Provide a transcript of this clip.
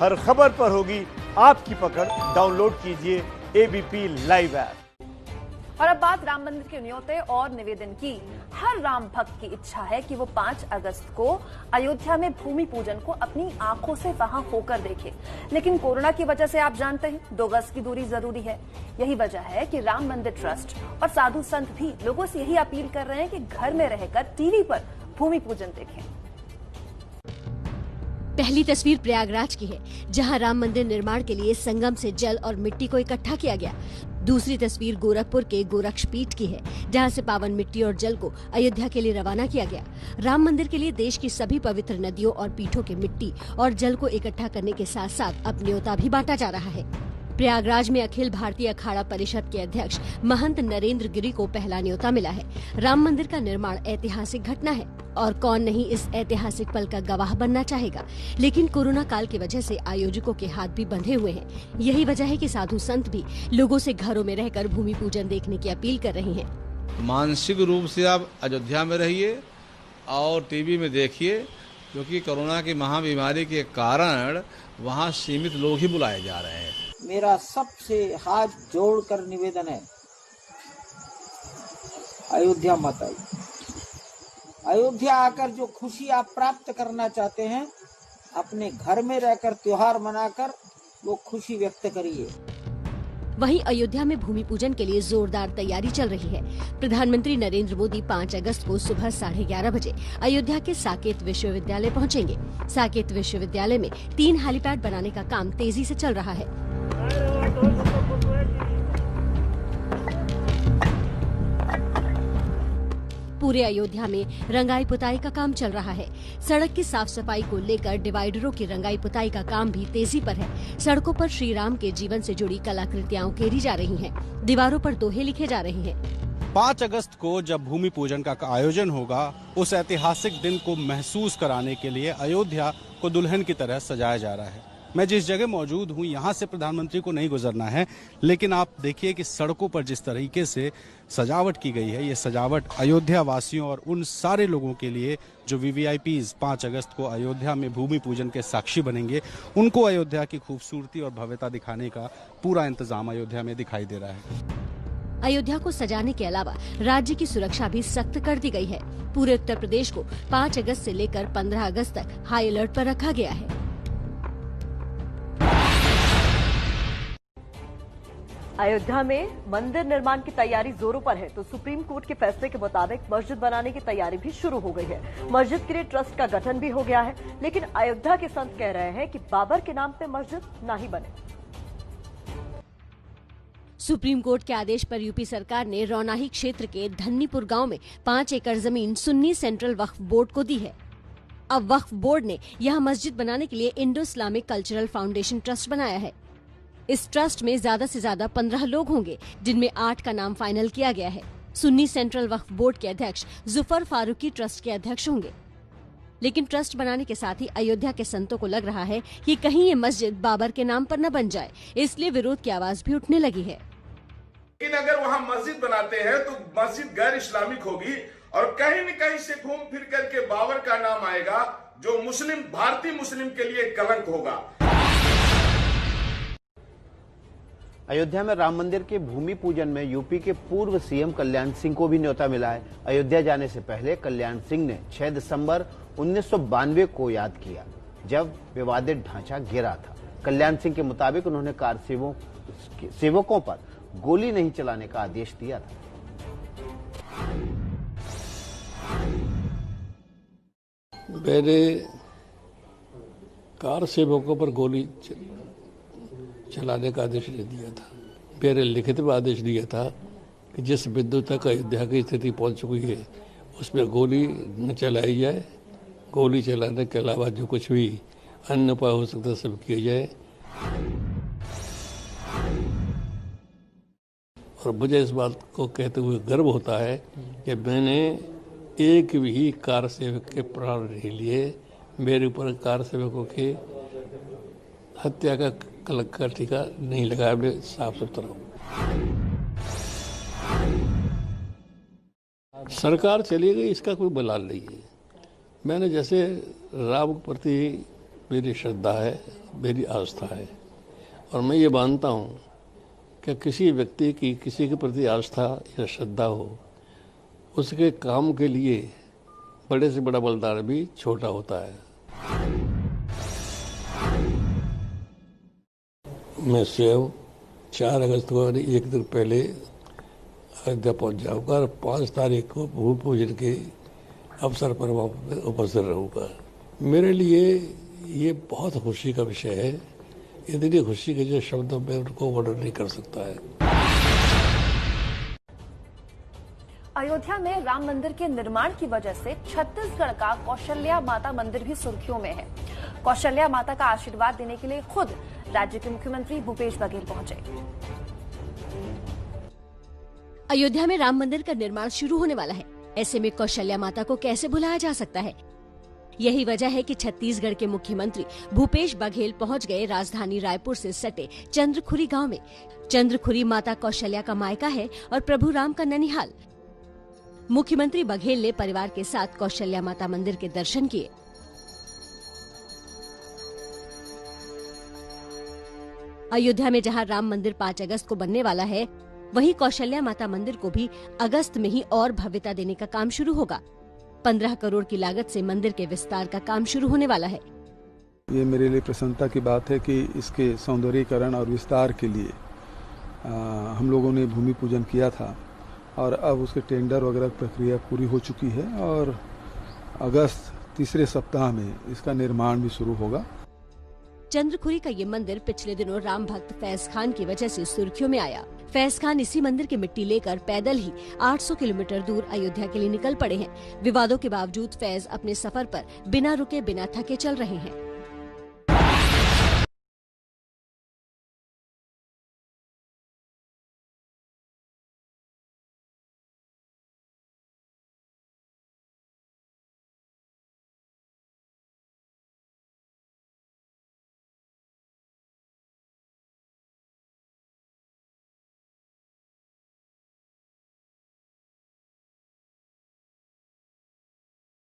हर खबर पर होगी आपकी पकड़। डाउनलोड कीजिए एबीपी लाइव ऐप। और अब बात राम मंदिर के न्योते और निवेदन की। हर राम भक्त की इच्छा है कि वो 5 अगस्त को अयोध्या में भूमि पूजन को अपनी आंखों से वहां होकर देखे, लेकिन कोरोना की वजह से आप जानते हैं 2 गज की दूरी जरूरी है। यही वजह है कि राम मंदिर ट्रस्ट और साधु संत भी लोगों से यही अपील कर रहे हैं कि घर में रहकर टीवी पर भूमि पूजन देखें। पहली तस्वीर प्रयागराज की है, जहां राम मंदिर निर्माण के लिए संगम से जल और मिट्टी को इकट्ठा किया गया। दूसरी तस्वीर गोरखपुर के गोरक्षपीठ की है, जहां से पावन मिट्टी और जल को अयोध्या के लिए रवाना किया गया। राम मंदिर के लिए देश की सभी पवित्र नदियों और पीठों के मिट्टी और जल को इकट्ठा करने के साथ साथ अब न्योता भी बांटा जा रहा है। प्रयागराज में अखिल भारतीय अखाड़ा परिषद के अध्यक्ष महंत नरेंद्र गिरी को पहला न्योता मिला है। राम मंदिर का निर्माण ऐतिहासिक घटना है और कौन नहीं इस ऐतिहासिक पल का गवाह बनना चाहेगा, लेकिन कोरोना काल की वजह से आयोजकों के हाथ भी बंधे हुए हैं। यही वजह है कि साधु संत भी लोगों से घरों में रहकर भूमि पूजन देखने की अपील कर रहे हैं। मानसिक रूप से आप अयोध्या में रहिए और टीवी में देखिए, क्योंकि कोरोना की महाबीमारी के कारण वहाँ सीमित लोग ही बुलाए जा रहे हैं। मेरा सबसे हाथ जोड़कर निवेदन है, अयोध्या मत आइए। अयोध्या आकर जो खुशी आप प्राप्त करना चाहते हैं, अपने घर में रहकर त्योहार मनाकर वो खुशी व्यक्त करिए। वहीं अयोध्या में भूमि पूजन के लिए जोरदार तैयारी चल रही है। प्रधानमंत्री नरेंद्र मोदी 5 अगस्त को सुबह 11:30 बजे अयोध्या के साकेत विश्वविद्यालय पहुंचेंगे। साकेत विश्वविद्यालय में 3 हेलीपैड बनाने का काम तेजी से चल रहा है। पूरे अयोध्या में रंगाई पुताई का काम चल रहा है। सड़क की साफ सफाई को लेकर डिवाइडरों की रंगाई पुताई का काम भी तेजी पर है। सड़कों पर श्री राम के जीवन से जुड़ी कलाकृतियां उकेरी जा रही हैं। दीवारों पर दोहे लिखे जा रहे हैं। 5 अगस्त को जब भूमि पूजन का आयोजन होगा, उस ऐतिहासिक दिन को महसूस कराने के लिए अयोध्या को दुल्हन की तरह सजाया जा रहा है। मैं जिस जगह मौजूद हूँ, यहाँ से प्रधानमंत्री को नहीं गुजरना है, लेकिन आप देखिए कि सड़कों पर जिस तरीके से सजावट की गई है, ये सजावट अयोध्या वासियों और उन सारे लोगों के लिए जो वीवीआईपीज 5 अगस्त को अयोध्या में भूमि पूजन के साक्षी बनेंगे, उनको अयोध्या की खूबसूरती और भव्यता दिखाने का पूरा इंतजाम अयोध्या में दिखाई दे रहा है। अयोध्या को सजाने के अलावा राज्य की सुरक्षा भी सख्त कर दी गई है। पूरे उत्तर प्रदेश को 5 अगस्त से लेकर 15 अगस्त तक हाई अलर्ट पर रखा गया है। अयोध्या में मंदिर निर्माण की तैयारी जोरों पर है, तो सुप्रीम कोर्ट के फैसले के मुताबिक मस्जिद बनाने की तैयारी भी शुरू हो गई है। मस्जिद के लिए ट्रस्ट का गठन भी हो गया है, लेकिन अयोध्या के संत कह रहे हैं कि बाबर के नाम पे मस्जिद ना ही बने। सुप्रीम कोर्ट के आदेश पर यूपी सरकार ने रौनाही क्षेत्र के धन्नीपुर गांव में 5 एकड़ जमीन सुन्नी सेंट्रल वक्फ बोर्ड को दी है। अब वक्फ बोर्ड ने यहां मस्जिद बनाने के लिए Indo Islamic cultural foundation trust बनाया है। इस ट्रस्ट में ज्यादा से ज्यादा 15 लोग होंगे, जिनमें 8 का नाम फाइनल किया गया है। सुन्नी सेंट्रल वक्फ बोर्ड के अध्यक्ष जुफर फारूकी ट्रस्ट के अध्यक्ष होंगे। लेकिन ट्रस्ट बनाने के साथ ही अयोध्या के संतों को लग रहा है कि कहीं ये मस्जिद बाबर के नाम पर न बन जाए, इसलिए विरोध की आवाज भी उठने लगी है। लेकिन अगर वहाँ मस्जिद बनाते हैं तो मस्जिद गैर इस्लामिक होगी और कहीं न कहीं से घूम फिर करके बाबर का नाम आएगा, जो मुस्लिम भारतीय मुस्लिम के लिए कलंक होगा। अयोध्या में राम मंदिर के भूमि पूजन में यूपी के पूर्व सीएम कल्याण सिंह को भी न्योता मिला है। अयोध्या जाने से पहले कल्याण सिंह ने 6 दिसंबर 1992 को याद किया, जब विवादित ढांचा गिरा था। कल्याण सिंह के मुताबिक उन्होंने कार सेवकों पर गोली नहीं चलाने का आदेश दिया था। मैंने कार सेवकों पर गोली चलाने का आदेश नहीं दिया था। मेरे लिखित में आदेश दिया था कि जिस बिंदु तक अयोध्या की स्थिति पहुंच चुकी है, उसमें गोली न चलाई जाए। गोली चलाने के अलावा जो कुछ भी अन्य उपाय हो सकता है सब किया जाए। और मुझे इस बात को कहते हुए गर्व होता है कि मैंने एक भी कार सेवक के प्राण नहीं लिए। मेरे ऊपर कार सेवकों के हत्या का कलंक का टीका नहीं लगाया। मैं साफ सुथरा हूँ। सरकार चली गई, इसका कोई बलाल नहीं है। मैंने जैसे राम के प्रति मेरी श्रद्धा है, मेरी आस्था है। और मैं ये मानता हूँ कि किसी व्यक्ति की किसी के प्रति आस्था या श्रद्धा हो, उसके काम के लिए बड़े से बड़ा बलिदान भी छोटा होता है। मैं स्वयं 4 अगस्त को एक दिन पहले अयोध्या पहुंच जाऊंगा और 5 तारीख को भूमि पूजन के अवसर पर वहाँ पर उपस्थित रहूंगा। मेरे लिए ये बहुत खुशी का विषय है, इतनी खुशी के जो शब्दों में उनको वर्णन नहीं कर सकता है। अयोध्या में राम मंदिर के निर्माण की वजह से छत्तीसगढ़ का कौशल्या माता मंदिर भी सुर्खियों में है। कौशल्या माता का आशीर्वाद देने के लिए खुद राज्य के मुख्यमंत्री भूपेश बघेल पहुंचे। अयोध्या में राम मंदिर का निर्माण शुरू होने वाला है, ऐसे में कौशल्या माता को कैसे भुलाया जा सकता है। यही वजह है कि छत्तीसगढ़ के मुख्यमंत्री भूपेश बघेल पहुंच गए राजधानी रायपुर से सटे चंद्रखुरी गांव में। चंद्रखुरी माता कौशल्या का मायका है और प्रभु राम का ननिहाल। मुख्यमंत्री बघेल ने परिवार के साथ कौशल्या माता मंदिर के दर्शन किए। अयोध्या में जहां राम मंदिर 5 अगस्त को बनने वाला है, वहीं कौशल्या माता मंदिर को भी अगस्त में ही और भव्यता देने का काम शुरू होगा। 15 करोड़ की लागत से मंदिर के विस्तार का काम शुरू होने वाला है। ये मेरे लिए प्रसन्नता की बात है कि इसके सौंदर्यीकरण और विस्तार के लिए हम लोगों ने भूमि पूजन किया था और अब उसके टेंडर वगैरह प्रक्रिया पूरी हो चुकी है और अगस्त तीसरे सप्ताह में इसका निर्माण भी शुरू होगा। चंद्रखुरी का ये मंदिर पिछले दिनों राम भक्त फैज खान की वजह से सुर्खियों में आया। फैज खान इसी मंदिर की मिट्टी लेकर पैदल ही 800 किलोमीटर दूर अयोध्या के लिए निकल पड़े हैं। विवादों के बावजूद फैज अपने सफर पर बिना रुके बिना थके चल रहे हैं।